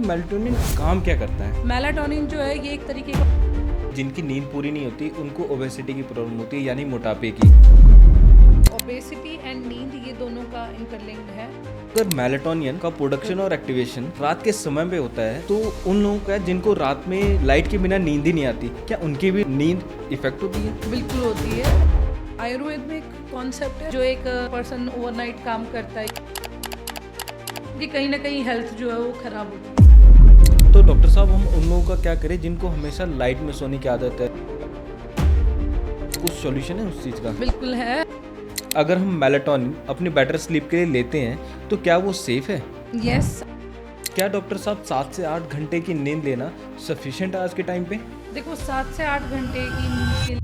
Melatonin काम क्या करता है? मेलाटोनिन जो है ये एक तरीके का जिनकी नींद पूरी नहीं होती उनको ओबेसिटी की प्रॉब्लम होती है, यानी मोटापे की। ओबेसिटी एंड नींद ये दोनों का इंटरलिंक्ड है। अगर मेलाटोनिन का प्रोडक्शन और एक्टिवेशन रात के समय पे होता है तो उन लोगों का जिनको रात में लाइट के बिना नींद ही नहीं आती, क्या उनकी भी नींद इफेक्ट होती है? बिल्कुल होती है। आयुर्वेद में एक कॉन्सेप्ट है जो एक पर्सन ओवरनाइट काम करता है कि कहीं ना कहीं हेल्थ जो है वो खराब होती है। तो डॉक्टर साहब, हम उन लोगों का क्या करें जिनको हमेशा लाइट में सोने की आदत है? कुछ सॉल्यूशन है उस चीज़ का? बिल्कुल है। अगर हम मेलाटोनिन अपनी बेटर स्लीप के लिए लेते हैं तो क्या वो सेफ है? यस। क्या डॉक्टर साहब 7 से 8 घंटे की नींद लेना सफिशिएंट है आज के टाइम पे? देखो 7 से 8 घंटे की नींद के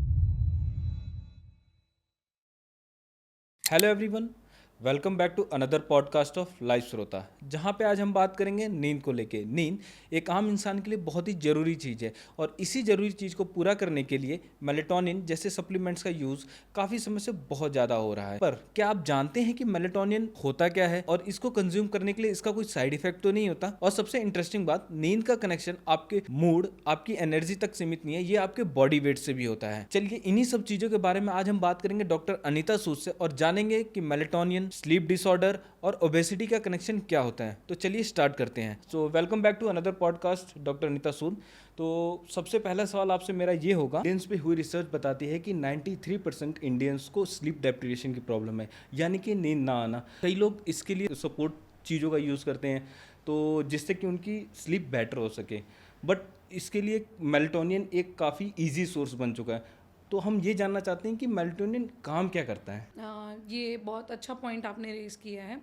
hello everyone, welcome back to another podcast of life श्रोता, जहाँ पे आज हम बात करेंगे नींद को लेके। नींद एक आम इंसान के लिए बहुत ही ज़रूरी चीज़ है और इसी ज़रूरी चीज़ को पूरा करने के लिए मेलाटोनिन जैसे सप्लीमेंट्स का यूज़ काफ़ी समय से बहुत ज़्यादा हो रहा है। पर क्या आप जानते हैं कि मेलाटोनिन होता क्या है और इसको कंज्यूम करने के लिए इसका कोई साइड इफेक्ट तो नहीं होता? और सबसे इंटरेस्टिंग बात, नींद का कनेक्शन आपके मूड, आपकी एनर्जी तक सीमित नहीं है, ये आपके बॉडी वेट से भी होता है। चलिए इन्हीं सब चीज़ों के बारे में आज हम बात करेंगे डॉक्टर अनीता सूद से और जानेंगे कि मेलाटोनिन, स्लीप डिसऑर्डर और ओबेसिटी का कनेक्शन क्या होता है। तो चलिए स्टार्ट करते हैं। So welcome back to another podcast doctor Anita Sood. तो सबसे पहला सवाल आपसे मेरा ये होगा, इंडियंस पे हुई रिसर्च बताती है कि 93% इंडियंस को स्लीप डेप्रिवेशन की प्रॉब्लम है, यानी कि नींद ना आना। कई लोग इसके लिए सपोर्ट चीज़ों का यूज़ करते हैं तो जिससे कि उनकी स्लीप बेटर हो सके, बट इसके लिए मेलाटोनिन एक काफ़ी ईजी सोर्स बन चुका है। तो हम ये जानना चाहते हैं कि मेलाटोनिन काम क्या करता है? ये बहुत अच्छा पॉइंट आपने रेज किया है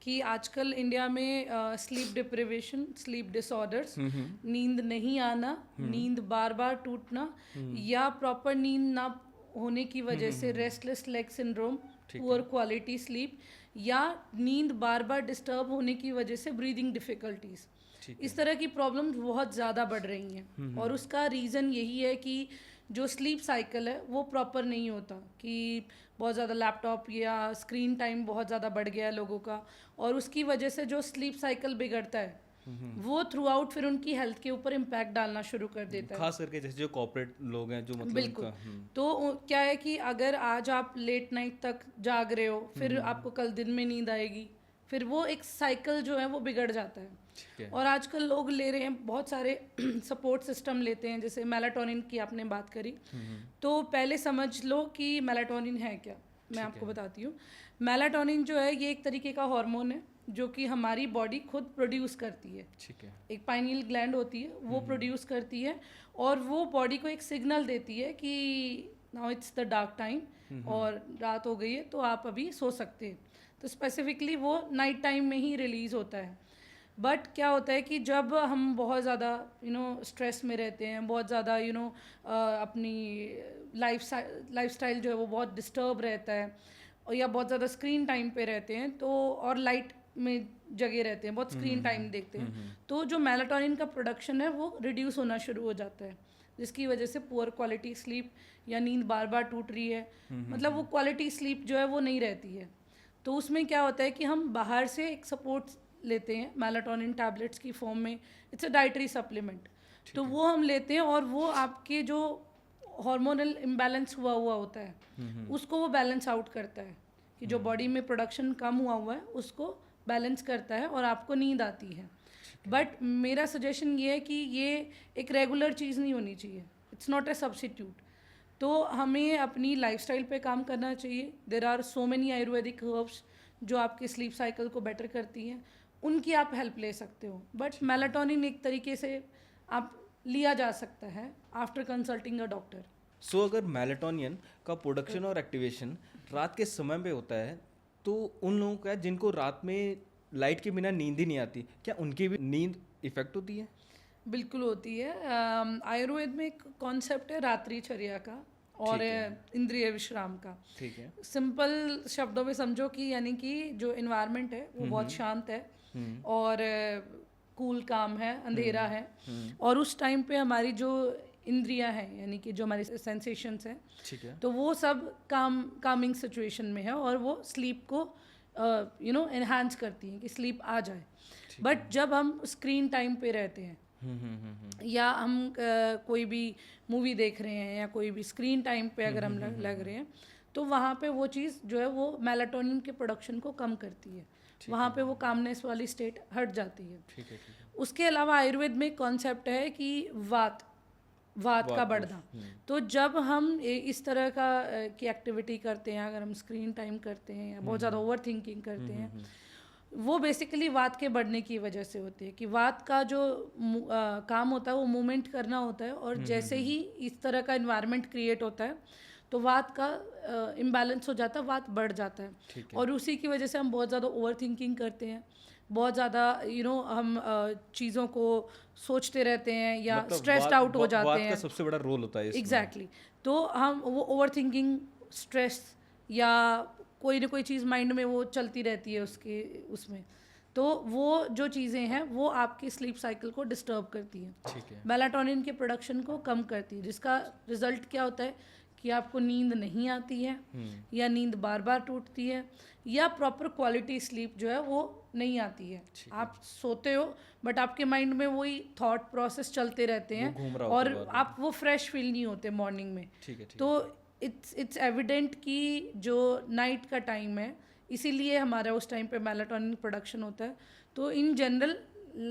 कि आजकल इंडिया में स्लीप डिप्रिवेशन, स्लीप डिसऑर्डर्स, नींद नहीं आना, नींद बार बार टूटना या प्रॉपर नींद ना होने की वजह से restless leg syndrome, poor quality sleep या नींद बार बार डिस्टर्ब होने की वजह से ब्रीदिंग डिफ़िकल्टीज, इस तरह की प्रॉब्लम्स बहुत ज़्यादा बढ़ रही हैं। और उसका रीज़न यही है कि जो स्लीप साइकिल है वो प्रॉपर नहीं होता, कि बहुत ज़्यादा लैपटॉप या स्क्रीन टाइम बहुत ज़्यादा बढ़ गया है लोगों का, और उसकी वजह से जो स्लीप साइकिल बिगड़ता है वो थ्रू आउट फिर उनकी हेल्थ के ऊपर इम्पैक्ट डालना शुरू कर देता है। खास करके जैसे जो कॉर्पोरेट लोग हैं जो मतलब बिल्कुल। तो क्या है कि अगर आज आप लेट नाइट तक जाग रहे हो, फिर आपको कल दिन में नींद आएगी, फिर वो एक साइकिल जो है वो बिगड़ जाता है। और आजकल लोग ले रहे हैं बहुत सारे सपोर्ट सिस्टम लेते हैं, जैसे मेलाटोनिन की आपने बात करी। तो पहले समझ लो कि मेलाटोनिन है क्या, मैं आपको बताती हूँ। मेलाटोनिन जो है ये एक तरीके का हार्मोन है जो कि हमारी बॉडी खुद प्रोड्यूस करती है। ठीक है। एक पाइनियल ग्लैंड होती है, वो प्रोड्यूस करती है और वो बॉडी को एक सिग्नल देती है कि now it's the dark time और रात हो गई है तो आप अभी सो सकते हैं। तो स्पेसिफिकली वो नाइट टाइम में ही रिलीज़ होता है। बट क्या होता है कि जब हम बहुत ज़्यादा स्ट्रेस में रहते हैं, बहुत ज़्यादा अपनी लाइफ स्टाइल जो है वो बहुत डिस्टर्ब रहता है, और या बहुत ज़्यादा स्क्रीन टाइम पे रहते हैं तो, और लाइट में जगे रहते हैं, बहुत स्क्रीन टाइम देखते हैं, तो जो मेलाटोनिन का प्रोडक्शन है वो रिड्यूस होना शुरू हो जाता है, जिसकी वजह से पुअर क्वालिटी स्लीप या नींद बार बार टूट रही है, मतलब वो क्वालिटी स्लीप जो है वो नहीं रहती है। तो उसमें क्या होता है कि हम बाहर से एक सपोर्ट लेते हैं मेलाटोनिन टैबलेट्स की फॉर्म में, इट्स अ डाइटरी सप्लीमेंट। तो वो हम लेते हैं और वो आपके जो हार्मोनल इम्बैलेंस हुआ होता है उसको वो बैलेंस आउट करता है, कि जो बॉडी में प्रोडक्शन कम हुआ है उसको बैलेंस करता है और आपको नींद आती है। बट मेरा सजेशन ये है कि ये एक रेगुलर चीज़ नहीं होनी चाहिए, इट्स नॉट ए सब्स्टिट्यूट। तो हमें अपनी लाइफस्टाइल पे काम करना चाहिए। There are so many ayurvedic herbs जो आपके स्लीप साइकिल को बेटर करती हैं, उनकी आप हेल्प ले सकते हो। बट मेलाटोनिन एक तरीके से आप लिया जा सकता है आफ्टर कंसल्टिंग अ डॉक्टर। सो अगर मेलाटोनिन का प्रोडक्शन और एक्टिवेशन रात के समय पे होता है तो उन लोगों का जिनको रात में लाइट के बिना नींद ही नहीं आती, क्या उनकी भी नींद इफेक्ट होती है? बिल्कुल होती है। आयुर्वेद में एक कॉन्सेप्ट है रात्रिचर्या का और इंद्रिय विश्राम का। ठीक है। सिंपल शब्दों में समझो कि यानी कि जो इन्वायरमेंट है वो बहुत शांत है और कूल काम है, अंधेरा है, और उस टाइम पे हमारी जो इंद्रियां हैं यानी कि जो हमारी सेंसेशंस हैं, ठीक है। तो वो सब कामिंग सिचुएशन में है और वो स्लीप को एनहांस करती हैं कि स्लीप आ जाए। बट जब हम स्क्रीन टाइम पे रहते हैं या हम कोई भी मूवी देख रहे हैं या कोई भी स्क्रीन टाइम पे अगर हम लग रहे हैं, तो वहाँ पे वो चीज़ जो है वो मेलाटोनिन के प्रोडक्शन को कम करती है, वहाँ पे वो कामनेस वाली स्टेट हट जाती है। ठीक है। उसके अलावा आयुर्वेद में कॉन्सेप्ट है कि वात का बढ़ना। तो जब हम इस तरह की एक्टिविटी करते हैं, अगर हम स्क्रीन टाइम करते हैं या बहुत ज़्यादा ओवर थिंकिंग करते हैं, वो बेसिकली वात के बढ़ने की वजह से होती है कि वात का जो काम होता है वो मूवमेंट करना होता है, और जैसे ही इस तरह का इन्वायरमेंट क्रिएट होता है तो वात का इम्बैलेंस हो जाता है, वात बढ़ जाता है। और उसी की वजह से हम बहुत ज़्यादा ओवर थिंकिंग करते हैं, बहुत ज़्यादा हम चीज़ों को सोचते रहते हैं या मतलब स्ट्रेस्ड आउट हो जाते हैं। का सबसे बड़ा रोल होता है इसमें। एग्जैक्टली तो हम वो ओवर थिंकिंग, स्ट्रेस या कोई ना कोई चीज़ माइंड में वो चलती रहती है उसमें, तो वो जो चीज़ें हैं वो आपकी स्लीप साइकिल को डिस्टर्ब करती है, ठीक है। मेलाटोनिन के प्रोडक्शन को कम करती है, जिसका रिजल्ट क्या होता है कि आपको नींद नहीं आती है, या नींद बार बार टूटती है, या प्रॉपर क्वालिटी स्लीप जो है वो नहीं आती है। आप सोते हो बट आपके माइंड में वही थॉट प्रोसेस चलते रहते हैं और आप वो फ्रेश फील नहीं होते मॉर्निंग में। तो इट्स एविडेंट कि जो नाइट का टाइम है, इसीलिए हमारा उस टाइम पे मेलाटोनिन प्रोडक्शन होता है। तो इन जनरल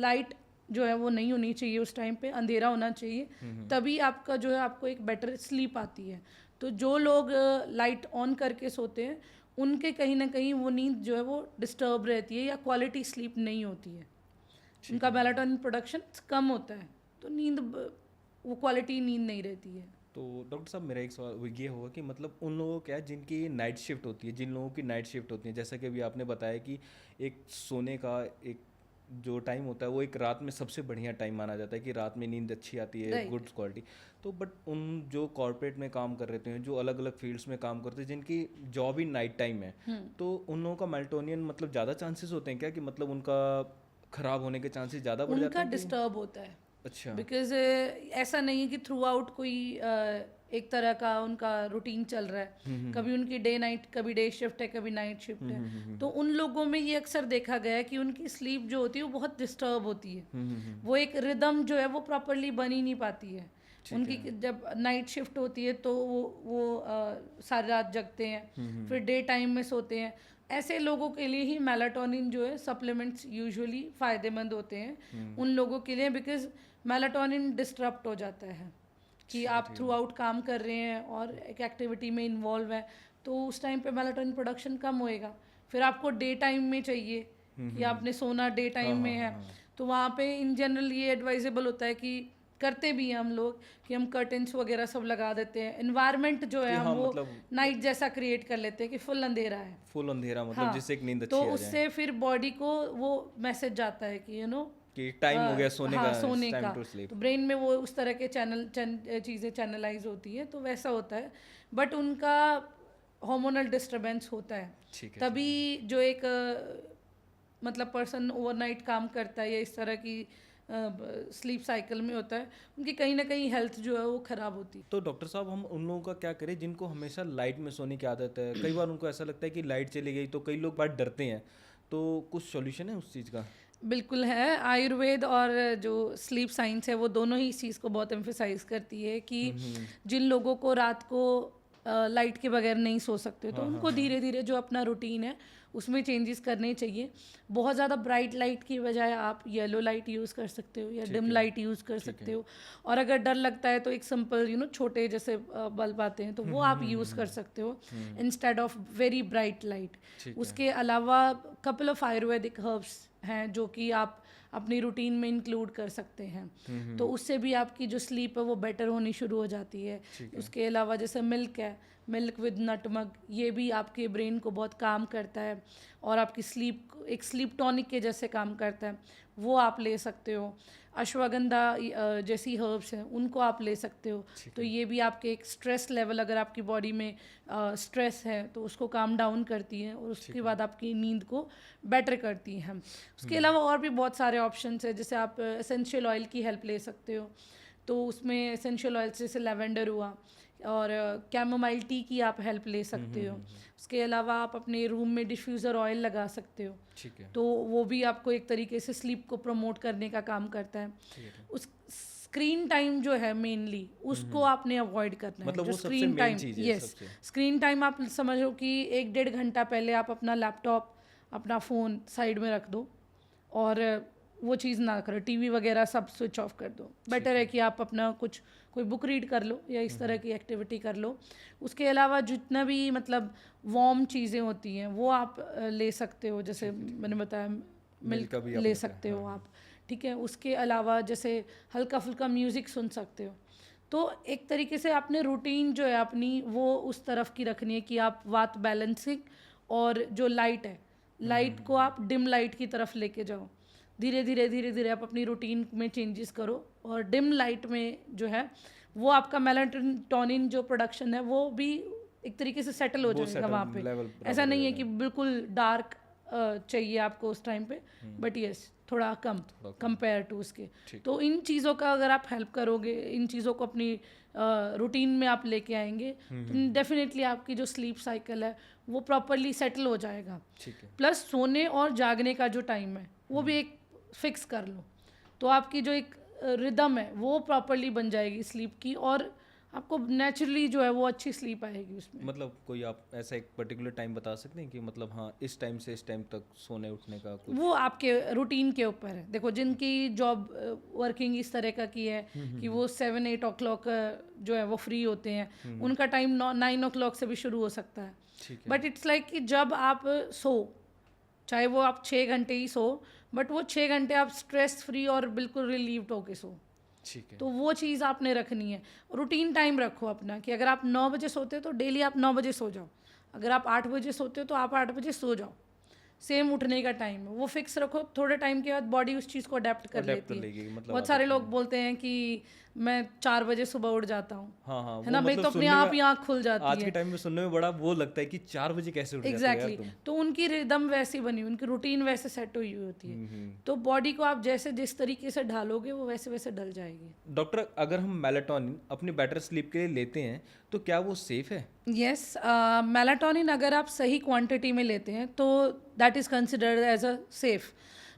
लाइट जो है वो नहीं होनी चाहिए उस टाइम पे, अंधेरा होना चाहिए, तभी आपका जो है आपको एक बेटर स्लीप आती है। तो जो लोग लाइट ऑन करके सोते हैं उनके कहीं ना कहीं वो नींद जो है वो डिस्टर्ब रहती है या क्वालिटी स्लीप नहीं होती है, उनका मेलाटोनिन प्रोडक्शन कम होता है, तो वो क्वालिटी नींद नहीं रहती है। तो डॉक्टर साहब मेरा एक सवाल ये होगा कि मतलब उन लोगों को क्या है जिनकी नाइट शिफ्ट होती है, जिन लोगों की नाइट शिफ्ट होती है, जैसा कि अभी आपने बताया कि एक सोने का एक जो टाइम होता है वो एक रात में सबसे बढ़िया टाइम माना जाता है कि रात में नींद अच्छी आती है, गुड क्वालिटी। तो बट उन जो कॉर्पोरेट में काम कर रहे हैं, जो अलग अलग फील्ड्स में काम करते हैं, जिनकी जॉब ही नाइट टाइम है, तो उन लोगों का मेलाटोनिन मतलब ज़्यादा चांसेस होते हैं क्या कि मतलब उनका ख़राब होने के चांसेस ज़्यादा बढ़ जाते हैं? उनका डिस्टर्ब होता है। अच्छा। बिकॉज ऐसा नहीं है कि थ्रू आउट कोई एक तरह का उनका रूटीन चल रहा है, कभी उनकी डे नाइट, कभी डे शिफ्ट है, कभी नाइट शिफ्ट है, तो उन लोगों में ये अक्सर देखा गया है कि उनकी स्लीप जो होती है वो बहुत डिस्टर्ब होती है, वो एक रिदम जो है वो प्रॉपरली बन ही नहीं पाती है। उनकी जब नाइट शिफ्ट होती है तो वो सारी रात जगते हैं, फिर डे टाइम में सोते हैं। ऐसे लोगों के लिए ही मेलाटोनिन जो है सप्लीमेंट्स यूजुअली फ़ायदेमंद होते हैं उन लोगों के लिए, बिकॉज मेलाटोनिन डिस्टर्ब हो जाता है कि आप थ्रू आउट काम कर रहे हैं और एक एक्टिविटी में इन्वॉल्व है, तो उस टाइम पे मेलाटोनिन प्रोडक्शन कम होएगा। फिर आपको डे टाइम में चाहिए कि आपने सोना डे टाइम में है, तो वहाँ पे इन जनरल ये एडवाइजेबल होता है कि करते भी हैं हम लोग कि हम कर्टन्स वगैरह सब लगा देते हैं, एनवायरनमेंट जो है हम वो नाइट जैसा क्रिएट कर लेते हैं कि फुल अंधेरा है, फुल अंधेरा मतलब जिससे एक नींद अच्छी तो आ जाए। उससे फिर बॉडी को वो मैसेज जाता है कि कि टाइम हो गया सोने का, सोने का। तो ब्रेन में वो उस तरह के चीज़ें चैनलाइज होती है, तो वैसा होता है। बट उनका हार्मोनल डिस्टर्बेंस होता है, तभी जो एक मतलब पर्सन ओवरनाइट काम करता है या इस तरह की स्लीप साइकिल में होता है, उनकी कहीं ना कहीं हेल्थ जो है वो ख़राब होती है। तो डॉक्टर साहब हम उन लोगों का क्या करें जिनको हमेशा लाइट में सोने की आदत है? कई बार उनको ऐसा लगता है कि लाइट चली गई, तो कई लोग बात डरते हैं, तो कुछ सॉल्यूशन है उस चीज़ का? बिल्कुल है। आयुर्वेद और जो स्लीप साइंस है वो दोनों ही इस चीज़ को बहुत एम्फेसाइज करती है कि जिन लोगों को रात को लाइट के बगैर नहीं सो सकते, तो उनको धीरे धीरे जो अपना रूटीन है उसमें चेंजेस करने चाहिए। बहुत ज़्यादा ब्राइट लाइट की बजाय आप येलो लाइट यूज़ कर सकते हो या डिम लाइट यूज़ कर सकते हो, और अगर डर लगता है तो एक सिंपल छोटे जैसे बल्ब आते हैं तो वो आप यूज़ कर सकते हो instead of very bright light. उसके अलावा कपल ऑफ आयुर्वेदिक हर्ब्स हैं जो कि आप अपनी रूटीन में इंक्लूड कर सकते हैं, तो उससे भी आपकी जो स्लीप है वो बेटर होनी शुरू हो जाती है। उसके अलावा जैसे मिल्क है, मिल्क विद नटमग, ये भी आपके ब्रेन को बहुत काम करता है और आपकी स्लीप एक स्लीप टॉनिक के जैसे काम करता है, वो आप ले सकते हो। अश्वगंधा जैसी हर्ब्स हैं उनको आप ले सकते हो, तो ये भी आपके एक स्ट्रेस लेवल, अगर आपकी बॉडी में स्ट्रेस है तो उसको काम डाउन करती है और उसके बाद आपकी नींद को बेटर करती हैं। उसके अलावा और भी बहुत सारे ऑप्शंस हैं, जैसे आप एसेंशियल ऑयल की हेल्प ले सकते हो, तो उसमें एसेंशियल ऑयल जैसे लेवेंडर हुआ और कैमोमाइल टी की आप हेल्प ले सकते हो। उसके अलावा आप अपने रूम में डिफ्यूज़र ऑयल लगा सकते हो, ठीक है। तो वो भी आपको एक तरीके से स्लीप को प्रमोट करने का काम करता है। ठीक है। उस स्क्रीन टाइम जो है मेनली उसको आपने अवॉइड करना है। मतलब जो वो सबसे स्क्रीन मेन टाइम, चीज़ है यस, सबसे। स्क्रीन टाइम आप समझो कि 1-1.5 घंटा पहले आप अपना लैपटॉप, अपना फ़ोन साइड में रख दो और वो चीज़ ना करो, टीवी वगैरह सब स्विच ऑफ कर दो। बेटर है कि आप अपना कुछ कोई बुक रीड कर लो या इस तरह की एक्टिविटी कर लो। उसके अलावा जितना भी मतलब वार्म चीज़ें होती हैं वो आप ले सकते हो, जैसे मैंने बताया मिल्क का भी ले आपने सकते बताया, हो हाँ, आप, ठीक है। उसके अलावा जैसे हल्का फुल्का म्यूज़िक सुन सकते हो। तो एक तरीके से आपने रूटीन जो है अपनी वो उस तरफ की रखनी है कि आप बात बैलेंसिंग और जो लाइट है, लाइट को आप डिम लाइट की तरफ लेके जाओ। धीरे धीरे आप अपनी रूटीन में चेंजेस करो और डिम लाइट में जो है वो आपका मेलाटोनिन जो प्रोडक्शन है वो भी एक तरीके से सेटल हो वो जाएगा सेटल वहाँ पे। लेवल ऐसा बराबर हो नहीं है जाएगा। कि बिल्कुल डार्क चाहिए आपको उस टाइम पे, बट यस थोड़ा कम कंपेयर टू उसके। तो इन चीज़ों का अगर आप हेल्प करोगे, इन चीज़ों को अपनी रूटीन में आप लेके आएंगे तो डेफिनेटली आपकी जो स्लीप साइकिल है वो प्रॉपरली सेटल हो जाएगा। ठीक है। प्लस सोने और जागने का जो टाइम है वो भी एक फिक्स कर लो, तो आपकी जो एक रिदम है वो प्रॉपरली बन जाएगी स्लीप की और आपको नेचुरली जो है वो अच्छी स्लीप आएगी उसमें। मतलब कोई आप ऐसा एक पर्टिकुलर टाइम बता सकते हैं कि मतलब हाँ इस टाइम से इस टाइम तक सोने उठने का कुछ? वो आपके रूटीन के ऊपर है। देखो जिनकी जॉब वर्किंग इस तरह का की है कि वो 7-8 o'clock जो है वो फ्री होते हैं, उनका टाइम 9 o'clock से भी शुरू हो सकता है। ठीक है। बट इट्स लाइक कि जब आप सो, चाहे वो आप 6 घंटे ही सो, बट वो 6 घंटे आप स्ट्रेस फ्री और बिल्कुल रिलीव्ड होके सो। ठीक है। तो वो चीज़ आपने रखनी है। रूटीन टाइम रखो अपना कि अगर आप 9 बजे सोते हो तो डेली आप 9 बजे सो जाओ। अगर आप 8 बजे सोते हो तो आप 8 बजे सो जाओ। सेम उठने का टाइम है वो फिक्स रखो। थोड़े टाइम के बाद बॉडी उस चीज़ को अडेप्ट कर अडेप्ट कर लेती है। लेगी मतलब बहुत आदत सारे में। लोग बोलते हैं कि मैं 4 बजे सुबह उठ जाता हूँ, हाँ हाँ, है वो ना भाई, मतलब तो अपने सुनने में आप ही आँख खुल जाती आज के है। टाइम में सुनने में बड़ा वो लगता है कि 4 बजे कैसे उठ जाते हो यार तुम। तो उनकी रिदम वैसी बनी, उनकी रूटीन वैसे सेट हुई होती है। तो बॉडी को आप जैसे जिस तरीके से ढालोगे वो वैसे वैसे ढल जाएगी। डॉक्टर, अगर हम मेलाटोनिन अपनी बेटर स्लीप के लिए लेते हैं तो क्या वो सेफ है? यस, मेलाटोनिन अगर आप सही क्वांटिटी में लेते हैं तो that is considered as a safe,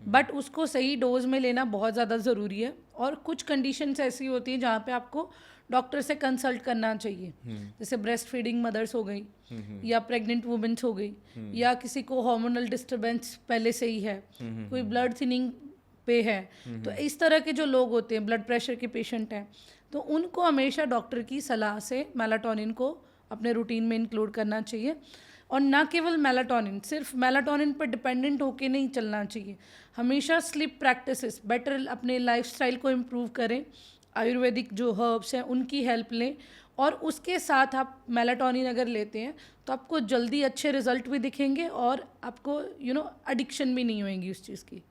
but उसको सही डोज में लेना बहुत ज़्यादा ज़रूरी है। और कुछ कंडीशंस ऐसी होती हैं जहाँ पे आपको डॉक्टर से कंसल्ट करना चाहिए, जैसे ब्रेस्ट फीडिंग मदर्स हो गई या प्रेग्नेंट वुमेन्स हो गई या किसी को हार्मोनल डिस्टर्बेंस पहले से ही है, कोई ब्लड थिनिंग पे है। तो इस तरह के जो लोग होते हैं, ब्लड प्रेशर के पेशेंट हैं, तो उनको हमेशा डॉक्टर की सलाह से मेलाटोनिन को अपने रूटीन में इंक्लूड करना चाहिए। और ना केवल मेलाटोनिन, सिर्फ मेलाटोनिन पर डिपेंडेंट होके नहीं चलना चाहिए। हमेशा स्लीप प्रैक्टिसेस बेटर, अपने लाइफस्टाइल को इम्प्रूव करें, आयुर्वेदिक जो हर्ब्स हैं उनकी हेल्प लें और उसके साथ आप मेलाटोनिन अगर लेते हैं तो आपको जल्दी अच्छे रिजल्ट भी दिखेंगे और आपको एडिक्शन भी नहीं होएगी उस चीज़ की।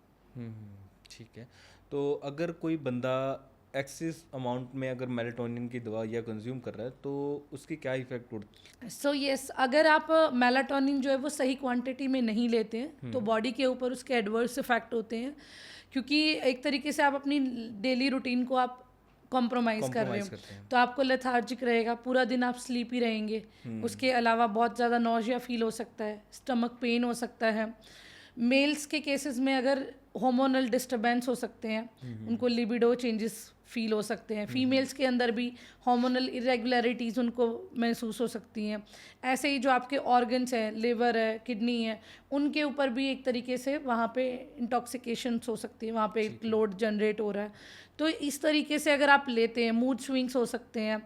ठीक है। तो अगर कोई बंदा एक्सेस अमाउंट में अगर मेलाटोनिन की दवा या कंज्यूम कर रहा है तो उसके क्या इफेक्ट पड़ते? सो यस, अगर आप मेलाटोनिन जो है वो सही क्वांटिटी में नहीं लेते हैं तो बॉडी के ऊपर उसके एडवर्स इफेक्ट होते हैं, क्योंकि एक तरीके से आप अपनी डेली रूटीन को आप कॉम्प्रोमाइज़ कर रहे हो। करते हैं। तो आपको लेथार्जिक रहेगा, पूरा दिन आप स्लीपी रहेंगे। उसके अलावा बहुत ज़्यादा नौजिया फील हो सकता है, स्टमक पेन हो सकता है। मेल्स के केसेस में अगर हार्मोनल डिस्टर्बेंस हो सकते हैं, उनको लिबिडो चेंजेस फील हो सकते हैं। फीमेल्स के अंदर भी हार्मोनल इरेगुलरिटीज़ उनको महसूस हो सकती हैं। ऐसे ही जो आपके ऑर्गन्स हैं, लिवर है, किडनी है, उनके ऊपर भी एक तरीके से वहाँ पे इंटॉक्सिकेशंस हो सकती है, वहाँ पे एक लोड जनरेट हो रहा है। तो इस तरीके से अगर आप लेते हैं, मूड स्विंग्स हो सकते हैं।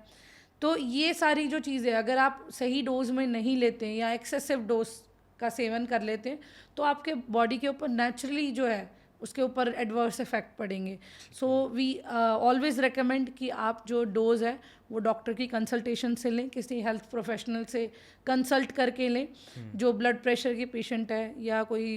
तो ये सारी जो चीज़ें अगर आप सही डोज में नहीं लेते हैं या एक्सेसिव डोज का सेवन कर लेते हैं तो आपके बॉडी के ऊपर नेचुरली जो है उसके ऊपर एडवर्स इफेक्ट पड़ेंगे। सो वी ऑलवेज रेकमेंड कि आप जो डोज है वो डॉक्टर की कंसल्टेशन से लें, किसी हेल्थ प्रोफेशनल से कंसल्ट करके लें। जो ब्लड प्रेशर के पेशेंट है या कोई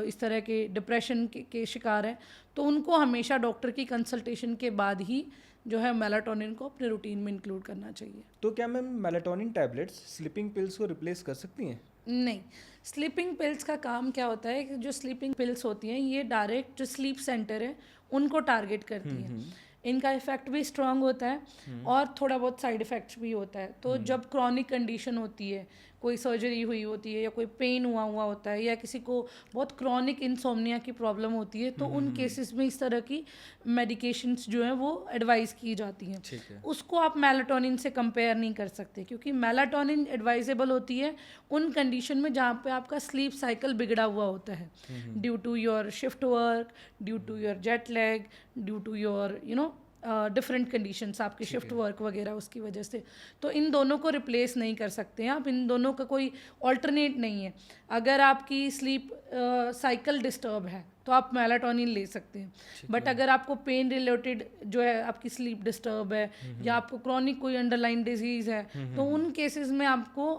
इस तरह के डिप्रेशन के शिकार हैं तो उनको हमेशा डॉक्टर की कंसल्टेशन के बाद ही जो है मेलाटोनिन को अपने रूटीन में इंक्लूड करना चाहिए। तो क्या ma'am melatonin tablets sleeping pills को रिप्लेस कर सकती हैं? नहीं, स्लीपिंग पिल्स का काम क्या होता है कि जो स्लीपिंग पिल्स होती हैं ये डायरेक्ट जो स्लीप सेंटर है उनको टारगेट करती हैं। इनका इफ़ेक्ट भी स्ट्रांग होता है और थोड़ा बहुत साइड इफ़ेक्ट्स भी होता है। तो जब क्रॉनिक कंडीशन होती है, कोई सर्जरी हुई होती है या कोई पेन हुआ हुआ होता है या किसी को बहुत क्रॉनिक इंसोम्निया की प्रॉब्लम होती है, तो उन केसेस में इस तरह की मेडिकेशंस जो हैं वो एडवाइस की जाती हैं। ठीक है। उसको आप मेलाटोनिन से कंपेयर नहीं कर सकते, क्योंकि मेलाटोनिन एडवाइजेबल होती है उन कंडीशन में जहाँ पे आपका स्लीप साइकिल बिगड़ा हुआ होता है, due to your shift work, due to your jet lag, due to your different conditions, आपके शिफ्ट वर्क वगैरह उसकी वजह से। तो इन दोनों को रिप्लेस नहीं कर सकते हैं आप, इन दोनों का कोई ऑल्टरनेट नहीं है। अगर आपकी स्लीप साइकिल डिस्टर्ब है तो आप मेलाटोनिन ले सकते हैं, बट अगर आपको पेन रिलेटेड जो है आपकी स्लीप डिस्टर्ब है या आपको क्रॉनिक कोई अंडरलाइन डिजीज़ है, तो उन केसेस में आपको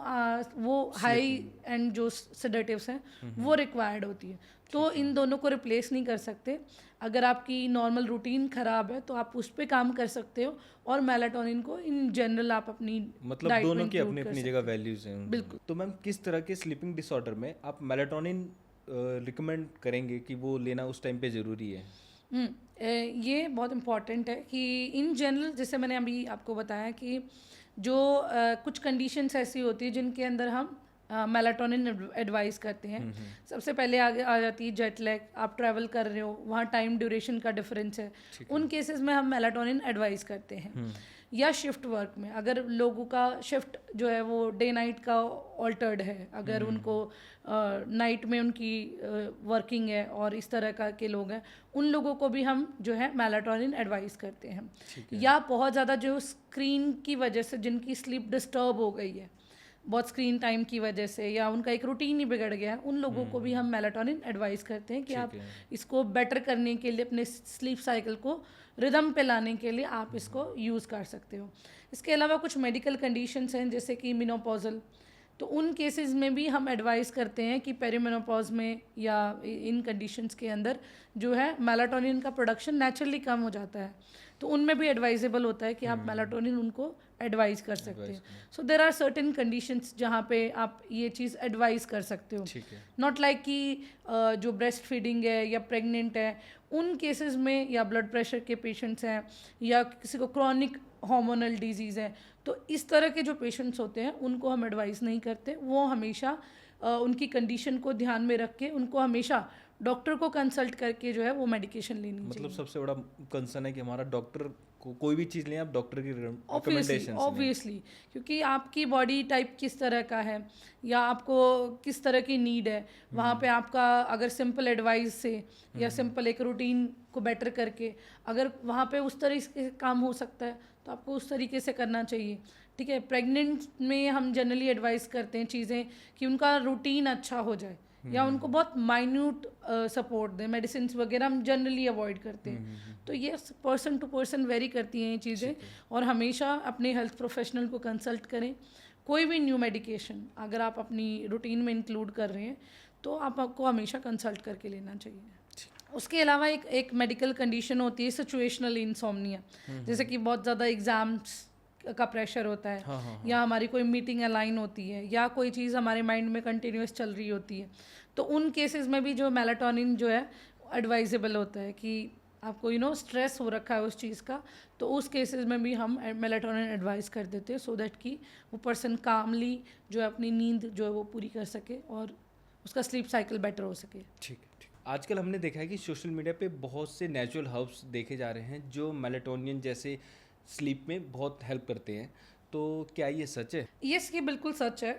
वो हाई एंड जो सेडेटिव्स हैं वो रिक्वायर्ड होती है। तो इन दोनों को रिप्लेस नहीं कर सकते। अगर आपकी नॉर्मल रूटीन ख़राब है तो आप उस पर काम कर सकते हो, और मेलाटोनिन को इन जनरल आप अपनी मतलब डाइट में दोनों की include अपनी कर अपनी सकते जगह वैल्यूज हैं। बिल्कुल। तो मैम किस तरह के स्लीपिंग डिसऑर्डर में आप मेलाटोनिन रिकमेंड करेंगे कि वो लेना उस टाइम पे ज़रूरी है? ये बहुत इम्पॉर्टेंट है कि इन जनरल, जैसे मैंने अभी आपको बताया कि जो कुछ कंडीशंस ऐसी होती है जिनके अंदर हम मेलाटोनिन एडवाइस करते हैं। सबसे पहले आगे आ जाती है जेट लैग, आप ट्रैवल कर रहे हो, वहाँ टाइम ड्यूरेशन का डिफरेंस है, उन केसेस में हम मेलाटोनिन एडवाइस करते हैं। या शिफ्ट वर्क में, अगर लोगों का शिफ्ट जो है वो डे नाइट का ऑल्टर्ड है, अगर उनको नाइट में उनकी वर्किंग है और इस तरह का के लोग हैं, उन लोगों को भी हम जो है मेलाटोनिन एडवाइस करते हैं। या बहुत ज़्यादा जो स्क्रीन की वजह से जिनकी स्लीप डिस्टर्ब हो गई है, बहुत स्क्रीन टाइम की वजह से, या उनका एक रूटीन ही बिगड़ गया है, उन लोगों को भी हम मेलाटोनिन एडवाइस करते हैं कि आप इसको बेटर करने के लिए, अपने स्लीप साइकिल को रिदम पे लाने के लिए आप इसको यूज़ कर सकते हो। इसके अलावा कुछ मेडिकल कंडीशंस हैं जैसे कि मेनोपॉजल, तो उन केसेस में भी हम एडवाइस करते हैं कि पेरीमेनोपॉज में या इन कंडीशंस के अंदर जो है मेलाटोनिन का प्रोडक्शन नेचुरली कम हो जाता है, तो उनमें भी एडवाइजेबल होता है कि आप मेलाटोनिन उनको एडवाइस कर सकते हैं। सो देर आर सर्टेन कंडीशंस जहाँ पे आप ये चीज़ एडवाइस कर सकते हो। नॉट लाइक कि जो ब्रेस्ट फीडिंग है या प्रेग्नेंट है उन केसेस में, या ब्लड प्रेशर के पेशेंट्स हैं, या किसी को क्रॉनिक हार्मोनल डिजीज़ है, तो इस तरह के जो पेशेंट्स होते हैं उनको हम एडवाइस नहीं करते। वो हमेशा उनकी कंडीशन को ध्यान में रख के उनको हमेशा डॉक्टर को कंसल्ट करके जो है वो मेडिकेशन लेनी चाहिए। मतलब सबसे बड़ा कंसर्न है कि हमारा डॉक्टर को कोई भी चीज़ लें आप डॉक्टर की रिकमेंडेशन ऑब्वियसली, क्योंकि आपकी बॉडी टाइप किस तरह का है या आपको किस तरह की नीड है, वहाँ पे आपका अगर सिंपल एडवाइस से या सिंपल एक रूटीन को बेटर करके अगर वहाँ पे उस तरह से काम हो सकता है तो आपको उस तरीके से करना चाहिए। ठीक है, प्रेग्नेंट में हम जनरली एडवाइस करते हैं चीज़ें कि उनका रूटीन अच्छा हो जाए, या उनको बहुत माइन्यूट सपोर्ट दें, मेडिसिन वगैरह हम जनरली अवॉइड करते हैं। तो ये पर्सन टू पर्सन वेरी करती हैं ये चीज़ें, और हमेशा अपने हेल्थ प्रोफेशनल को कंसल्ट करें। कोई भी न्यू मेडिकेशन अगर आप अपनी रूटीन में इंक्लूड कर रहे हैं तो आपको हमेशा कंसल्ट करके लेना चाहिए। उसके अलावा एक मेडिकल कंडीशन होती है सिचुएशनल इंसोम्निया, जैसे कि बहुत ज़्यादा एग्ज़ाम्स का प्रेशर होता है, या हमारी कोई मीटिंग अलाइन होती है, या कोई चीज़ हमारे माइंड में कंटिन्यूस चल रही होती है, तो उन केसेस में भी जो मेलाटोनिन जो है एडवाइजेबल होता है कि आपको स्ट्रेस हो रखा है उस चीज़ का, तो उस केसेस में भी हम मेलाटोनिन एडवाइस कर देते हैं, सो दैट कि वो पर्सन कामली जो है अपनी नींद जो है वो पूरी कर सके और उसका स्लीप साइकिल बेटर हो सके। ठीक है। आजकल हमने देखा है कि सोशल मीडिया पे बहुत से नेचुरल हर्ब्स देखे जा रहे हैं जो मेलाटोनिन जैसे स्लीप में बहुत हेल्प करते हैं, तो क्या ये सच है? यस, ये बिल्कुल सच है।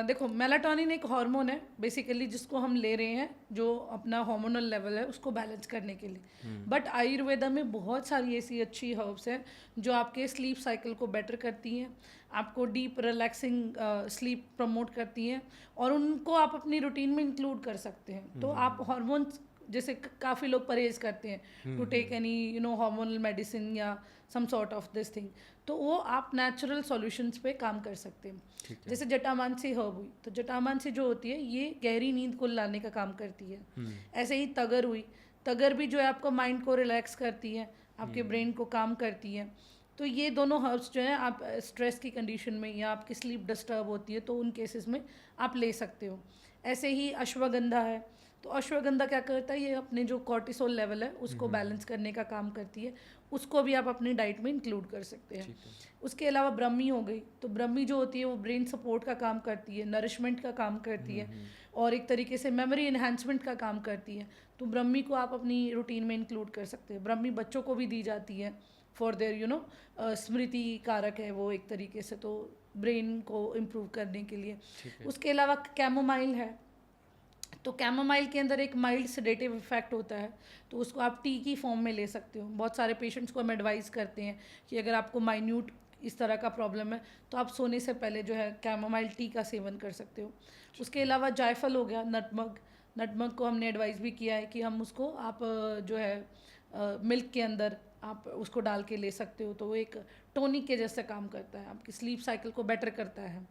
देखो, मेलाटोनिन एक हार्मोन है बेसिकली जिसको हम ले रहे हैं जो अपना हार्मोनल लेवल है उसको बैलेंस करने के लिए, बट आयुर्वेदा में बहुत सारी ऐसी अच्छी हर्ब्स हैं जो आपके स्लीप साइकिल को बेटर करती हैं, आपको डीप रिलैक्सिंग स्लीप प्रमोट करती हैं, और उनको आप अपनी रूटीन में इंक्लूड कर सकते हैं। तो आप हार्मोन्स जैसे काफ़ी लोग परहेज करते हैं to take any hormonal medicine या some sort of this thing, तो वो आप नेचुरल सॉल्यूशंस पे काम कर सकते हैं। जैसे जटामांसी हर्ब हुई, तो जटामांसी जो होती है ये गहरी नींद को लाने का काम करती है। ऐसे ही तगर हुई, तगर भी जो है आपका माइंड को रिलैक्स करती है, आपके ब्रेन को काम करती है। तो ये दोनों हर्ब्स जो हैं आप स्ट्रेस की कंडीशन में या आपकी स्लीप डिस्टर्ब होती है तो उन केसेस में आप ले सकते हो। ऐसे ही अश्वगंधा है, तो अश्वगंधा क्या करता है, ये अपने जो कॉर्टिसोल लेवल है उसको बैलेंस करने का काम करती है। उसको भी आप अपनी डाइट में इंक्लूड कर सकते हैं। ठीक है। उसके अलावा ब्रह्मी हो गई, तो ब्रह्मी जो होती है वो ब्रेन सपोर्ट का काम करती है, नरिशमेंट का काम करती है और एक तरीके से मेमोरी इन्हांसमेंट का काम करती है। तो ब्रह्मी को आप अपनी रूटीन में इंक्लूड कर सकते हैं। ब्रह्मी बच्चों को भी दी जाती है फॉर देयर स्मृति कारक है वो एक तरीके से, तो ब्रेन को इम्प्रूव करने के लिए। ठीक है। उसके अलावा कैमोमाइल है, तो कैमोमाइल के अंदर एक माइल्ड सेडेटिव इफेक्ट होता है, तो उसको आप टी की फॉर्म में ले सकते हो। बहुत सारे पेशेंट्स को हम एडवाइस करते हैं कि अगर आपको माइन्यूट इस तरह का प्रॉब्लम है तो आप सोने से पहले जो है कैमोमाइल टी का सेवन कर सकते हो। उसके अलावा जायफल हो गया, नटमग, नटमग को हमने एडवाइस भी किया है कि हम उसको आप जो है मिल्क के अंदर आप उसको डाल के ले सकते हो, तो वो एक टॉनिक के जैसे काम करता है, आपकी स्लीप साइकिल को बेटर करता है।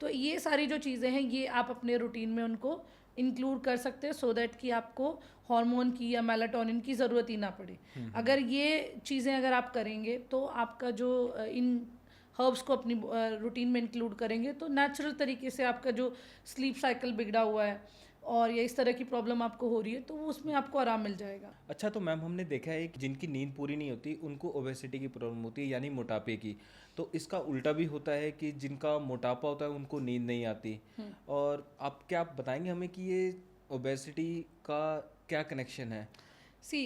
तो ये सारी जो चीज़ें हैं ये आप अपने रूटीन में उनको इंक्लूड कर सकते हैं, सो दैट कि आपको हार्मोन की या मेलाटोनिन की ज़रूरत ही ना पड़े। अगर ये चीज़ें अगर आप करेंगे तो आपका जो इन हर्ब्स को अपनी रूटीन में इंक्लूड करेंगे तो नेचुरल तरीके से आपका जो स्लीप साइकिल बिगड़ा हुआ है और या इस तरह की प्रॉब्लम आपको हो रही है तो वो उसमें आपको आराम मिल जाएगा। अच्छा, तो मैम हमने देखा है कि जिनकी नींद पूरी नहीं होती उनको ओबेसिटी की प्रॉब्लम होती है, यानी मोटापे की। तो इसका उल्टा भी होता है कि जिनका मोटापा होता है उनको नींद नहीं आती। और आप क्या बताएंगे हमें कि ये ओबेसिटी का क्या कनेक्शन है? सी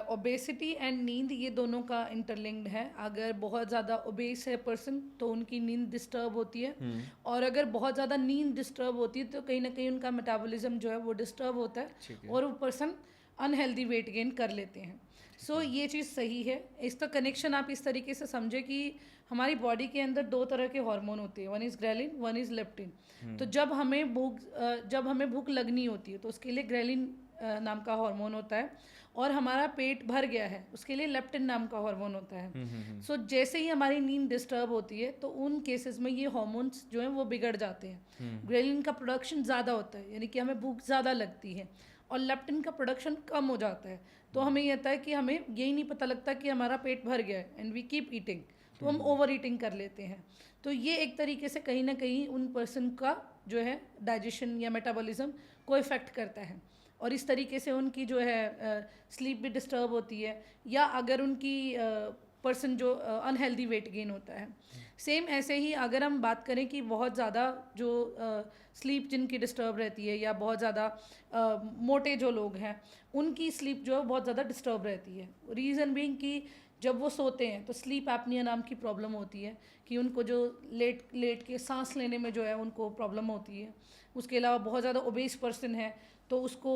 ओबेसिटी एंड नींद ये दोनों का इंटरलिंक्ड है। अगर बहुत ज़्यादा ओबेस है पर्सन तो उनकी नींद डिस्टर्ब होती है, और अगर बहुत ज़्यादा नींद डिस्टर्ब होती है तो कहीं ना कहीं उनका मेटाबॉलिज्म जो है वो डिस्टर्ब होता है और वो पर्सन अनहेल्दी वेट गेन कर लेते हैं। सो ये चीज़ सही है। इसका कनेक्शन आप इस तरीके से समझे कि हमारी बॉडी के अंदर दो तरह के हार्मोन होते हैं, one is ghrelin, one is leptin. तो जब हमें भूख लगनी होती है तो उसके लिए ग्रेलिन नाम का हार्मोन होता है, और हमारा पेट भर गया है उसके लिए लेप्टिन नाम का हार्मोन होता है। सो जैसे ही हमारी नींद डिस्टर्ब होती है तो उन केसेस में ये हार्मोन्स जो हैं वो बिगड़ जाते हैं। ग्रेलिन का प्रोडक्शन ज़्यादा होता है, यानी कि हमें भूख ज़्यादा लगती है, और लेप्टिन का प्रोडक्शन कम हो जाता है। तो हमें ये होता है कि हमें यही नहीं पता लगता कि हमारा पेट भर गया है एंड वी कीप ईटिंग, तो हम ओवर ईटिंग कर लेते हैं। तो ये एक तरीके से कहीं ना कहीं उन पर्सन का जो है डाइजेशन या मेटाबॉलिज्म को इफ़ेक्ट करता है, और इस तरीके से उनकी जो है स्लीप भी डिस्टर्ब होती है, या अगर उनकी पर्सन जो अनहेल्दी वेट गेन होता है। सेम ऐसे ही अगर हम बात करें कि बहुत ज़्यादा जो स्लीप जिनकी डिस्टर्ब रहती है या बहुत ज़्यादा मोटे जो लोग हैं उनकी स्लीप जो है बहुत ज़्यादा डिस्टर्ब रहती है। रीज़न बीइंग कि जब वो सोते हैं तो स्लीप एपनिया नाम की प्रॉब्लम होती है कि उनको जो लेट के सांस लेने में जो है उनको प्रॉब्लम होती है। उसके अलावा बहुत ज़्यादा ओबेस पर्सन है तो उसको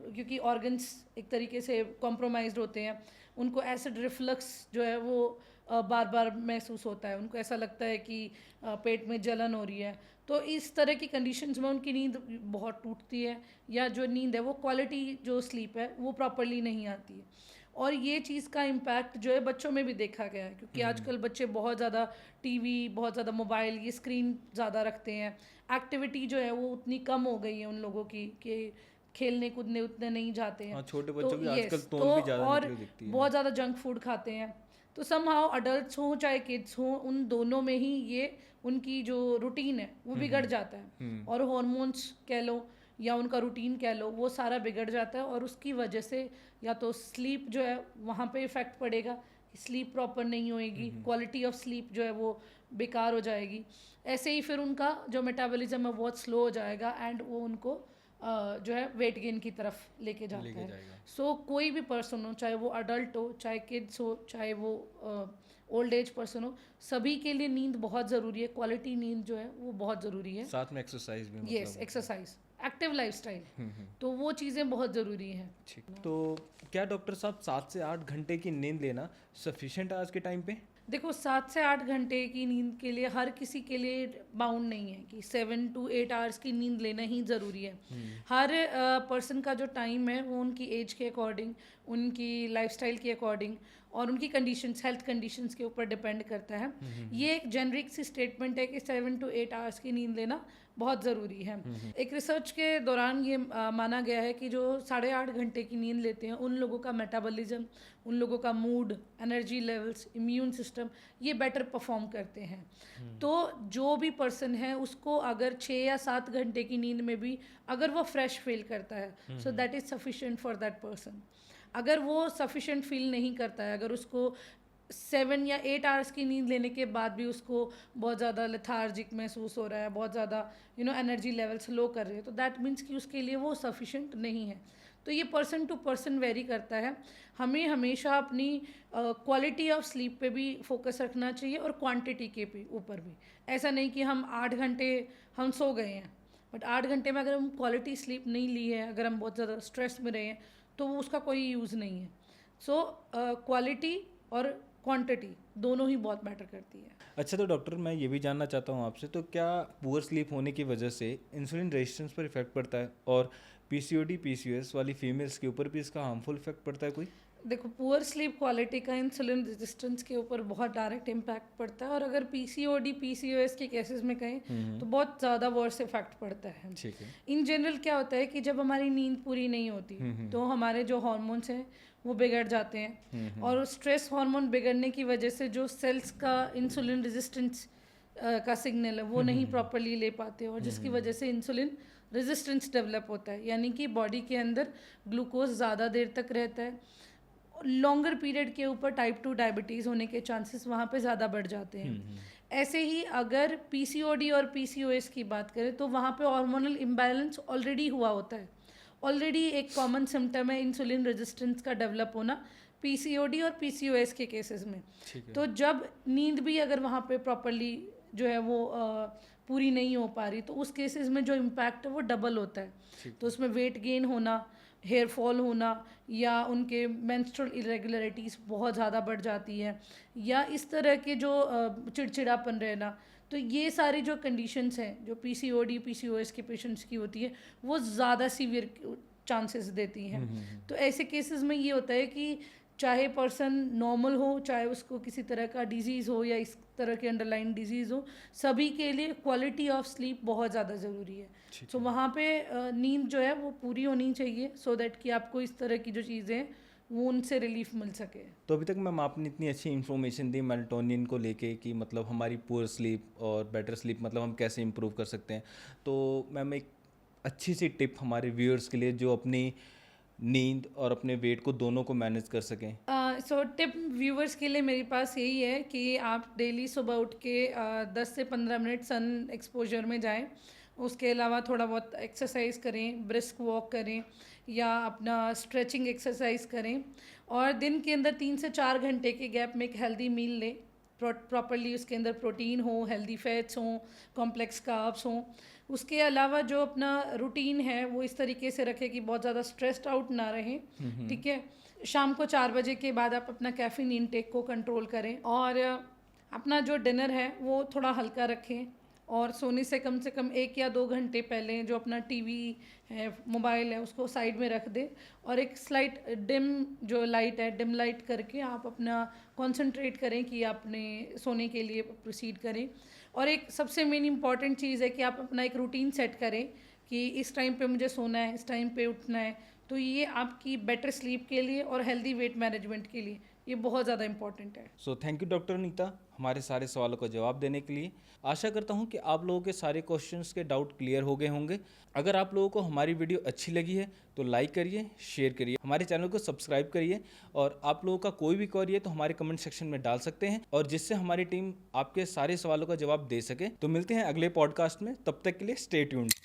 क्योंकि ऑर्गन्स एक तरीके से कॉम्प्रोमाइज्ड होते हैं, उनको एसिड रिफ्लक्स जो है वो बार बार महसूस होता है, उनको ऐसा लगता है कि पेट में जलन हो रही है। तो इस तरह की कंडीशंस में उनकी नींद बहुत टूटती है, या जो नींद है वो क्वालिटी जो स्लीप है वो प्रॉपरली नहीं आती है। और ये चीज़ का इम्पैक्ट जो है बच्चों में भी देखा गया है, क्योंकि आजकल बच्चे बहुत ज़्यादा टीवी, बहुत ज़्यादा मोबाइल, ये स्क्रीन ज़्यादा रखते हैं। एक्टिविटी जो है वो उतनी कम हो गई है उन लोगों की कि खेलने कूदने उतने नहीं जाते हैं। हाँ, छोटे बच्चों की आजकल yes, टोन भी ज़्यादा और निकली दिखती है। बहुत ज़्यादा जंक फूड खाते हैं। तो समहाउ अडल्ट्स हों चाहे किड्स हों, उन दोनों में ही ये उनकी जो रूटीन है वो बिगड़ जाता है, और हॉर्मोन्स कह लो या उनका रूटीन कह लो वो सारा बिगड़ जाता है, और उसकी वजह से या तो स्लीप जो है वहाँ पे इफ़ेक्ट पड़ेगा, स्लीप प्रॉपर नहीं होएगी, क्वालिटी ऑफ स्लीप जो है वो बेकार हो जाएगी। ऐसे ही फिर उनका जो मेटाबॉलिज्म है बहुत स्लो हो जाएगा, एंड वो उनको जो है वेट गेन की तरफ लेके जाता है। सो कोई भी पर्सन हो, चाहे वो अडल्ट हो, चाहे किड्स हो, चाहे वो ओल्ड एज पर्सन हो, सभी के लिए नींद बहुत ज़रूरी है। क्वालिटी नींद जो है वो बहुत ज़रूरी है। साथ में एक्सरसाइज भी, मतलब यस, एक्सरसाइज, एक्टिव लाइफस्टाइल, तो वो चीज़ें बहुत ज़रूरी हैं। ठीक। तो क्या डॉक्टर साहब 7 से 8 घंटे की नींद लेना सफिशिएंट है आज के टाइम पे? देखो 7 से 8 घंटे की नींद के लिए हर किसी के लिए बाउंड नहीं है कि 7 to 8 आवर्स की नींद लेना ही ज़रूरी है। हर पर्सन का जो टाइम है वो उनकी एज के अकॉर्डिंग, उनकी लाइफस्टाइल के अकॉर्डिंग और उनकी कंडीशंस, हेल्थ कंडीशंस के ऊपर डिपेंड करता है। ये एक जेनरिक सी स्टेटमेंट है कि 7 to 8 आवर्स की नींद लेना बहुत ज़रूरी है। एक रिसर्च के दौरान ये माना गया है कि जो 8.5 घंटे की नींद लेते हैं उन लोगों का मेटाबॉलिज्म, उन लोगों का mood, energy levels, immune system ये बेटर परफॉर्म करते हैं। तो जो भी पर्सन है उसको अगर 6 या 7 घंटे की नींद में भी अगर वो फ्रेश फील करता है, so that is sufficient for that person. अगर वो सफिशेंट फील नहीं करता है, अगर उसको 7 या 8 आवर्स की नींद लेने के बाद भी उसको बहुत ज़्यादा लेथार्जिक महसूस हो रहा है, बहुत ज़्यादा एनर्जी लेवल्स लो कर रहे हैं, तो दैट मीन्स कि उसके लिए वो सफिशेंट नहीं है। तो ये पर्सन टू पर्सन वेरी करता है। हमें हमेशा अपनी क्वालिटी ऑफ स्लीप पे भी फोकस रखना चाहिए और क्वांटिटी के भी ऊपर भी। ऐसा नहीं कि हम 8 घंटे हम सो गए हैं, बट 8 घंटे में अगर हम क्वालिटी स्लीप नहीं ली है, अगर हम बहुत ज़्यादा स्ट्रेस में रहे हैं, तो वो उसका कोई यूज़ नहीं है। सो क्वालिटी और क्वांटिटी दोनों ही बहुत मैटर करती है। अच्छा, तो डॉक्टर मैं ये भी जानना चाहता हूँ आपसे, तो क्या पुअर स्लीप होने की वजह से इंसुलिन रेजिस्टेंस पर इफेक्ट पड़ता है, और पीसीओडी पीसीओएस वाली फीमेल्स के ऊपर भी इसका हार्मफुल इफेक्ट पड़ता है कोई? देखो, पुअर स्लीप क्वालिटी का इंसुलिन रेजिस्टेंस के ऊपर बहुत डायरेक्ट इम्पैक्ट पड़ता है, और अगर पीसीओडी पीसीओएस के केसेस में कहें तो बहुत ज़्यादा वर्स इफेक्ट पड़ता है। ठीक है। इन जनरल क्या होता है कि जब हमारी नींद पूरी नहीं होती तो हमारे जो हॉर्मोन्स हैं वो बिगड़ जाते हैं, और स्ट्रेस हार्मोन बिगड़ने की वजह से जो सेल्स का इंसुलिन रेजिस्टेंस का सिग्नल है वो नहीं प्रॉपरली ले पाते, और जिसकी वजह से इंसुलिन रेजिस्टेंस डेवलप होता है, यानी कि बॉडी के अंदर ग्लूकोज ज़्यादा देर तक रहता है। लॉन्गर पीरियड के ऊपर टाइप 2 डायबिटीज़ होने के चांसेस वहाँ पे ज़्यादा बढ़ जाते हैं। ऐसे ही अगर पीसीओडी और पीसीओएस की बात करें तो वहाँ पे हार्मोनल इम्बैलेंस ऑलरेडी हुआ होता है। ऑलरेडी एक कॉमन सिम्टम है इंसुलिन रेजिस्टेंस का डेवलप होना पीसीओडी और पीसीओएस के केसेस में। तो जब नींद भी अगर वहाँ पे प्रॉपरली जो है वो पूरी नहीं हो पा रही, तो उस केसेस में जो इम्पैक्ट है वो डबल होता है। तो उसमें वेट गेन होना, हेयर फॉल होना, या उनके मेंस्ट्रुअल इरेगुलरिटीज़ बहुत ज़्यादा बढ़ जाती है, या इस तरह के जो चिड़चिड़ापन रहना। तो ये सारी जो कंडीशंस हैं जो पीसीओडी पीसीओएस के पेशेंट्स की होती है वो ज़्यादा सीवियर चांसेस देती हैं। तो ऐसे केसेस में ये होता है कि चाहे पर्सन नॉर्मल हो, चाहे उसको किसी तरह का डिजीज़ हो या इस तरह के अंडरलाइन डिजीज़ हो, सभी के लिए क्वालिटी ऑफ स्लीप बहुत ज़्यादा ज़रूरी है। तो वहाँ पे नींद जो है वो पूरी होनी चाहिए, सो दैट कि आपको इस तरह की जो चीज़ें हैं वो उनसे रिलीफ मिल सके। तो अभी तक मैम आपने इतनी अच्छी इन्फॉर्मेशन दी मेलाटोनिन को लेके कि मतलब हमारी पुअर स्लीप और बेटर स्लीप मतलब हम कैसे इम्प्रूव कर सकते हैं। तो मैम एक अच्छी सी टिप हमारे व्यूअर्स के लिए जो अपनी नींद और अपने वेट को दोनों को मैनेज कर सकें। सो टिप व्यूवर्स के लिए मेरे पास यही है कि आप डेली सुबह उठ के 10 से 15 मिनट सन एक्सपोजर में जाएं। उसके अलावा थोड़ा बहुत एक्सरसाइज करें, ब्रिस्क वॉक करें, या अपना स्ट्रेचिंग एक्सरसाइज करें, और दिन के अंदर 3 से 4 घंटे के गैप में एक हेल्दी मील लें। प्रॉपरली उसके अंदर प्रोटीन हो, हेल्दी फैट्स हों, कॉम्प्लेक्स कार्ब्स हों। उसके अलावा जो अपना रूटीन है वो इस तरीके से रखें कि बहुत ज़्यादा स्ट्रेस्ड आउट ना रहें। ठीक है, शाम को 4 बजे के बाद आप अपना कैफीन इनटेक को कंट्रोल करें, और अपना जो डिनर है वो थोड़ा हल्का रखें, और सोने से कम 1 या 2 घंटे पहले जो अपना टीवी है, मोबाइल है, उसको साइड में रख दें, और एक स्लाइट डिम जो लाइट है, डिम लाइट करके आप अपना कंसंट्रेट करें कि आपने सोने के लिए प्रोसीड करें। और एक सबसे मेन इम्पॉर्टेंट चीज़ है कि आप अपना एक रूटीन सेट करें कि इस टाइम पे मुझे सोना है, इस टाइम पे उठना है। तो ये आपकी बेटर स्लीप के लिए और हेल्दी वेट मैनेजमेंट के लिए ये बहुत ज़्यादा इंपॉर्टेंट है। So thank you doctor Neeta हमारे सारे सवालों का जवाब देने के लिए। आशा करता हूँ कि आप लोगों के सारे क्वेश्चंस के डाउट क्लियर हो गए होंगे। अगर आप लोगों को हमारी वीडियो अच्छी लगी है तो लाइक करिए, शेयर करिए, हमारे चैनल को सब्सक्राइब करिए, और आप लोगों का कोई भी क्वेरी है तो हमारे कमेंट सेक्शन में डाल सकते हैं, और जिससे हमारी टीम आपके सारे सवालों का जवाब दे सके। तो मिलते हैं अगले पॉडकास्ट में, तब तक के लिए स्टे ट्यून्ड।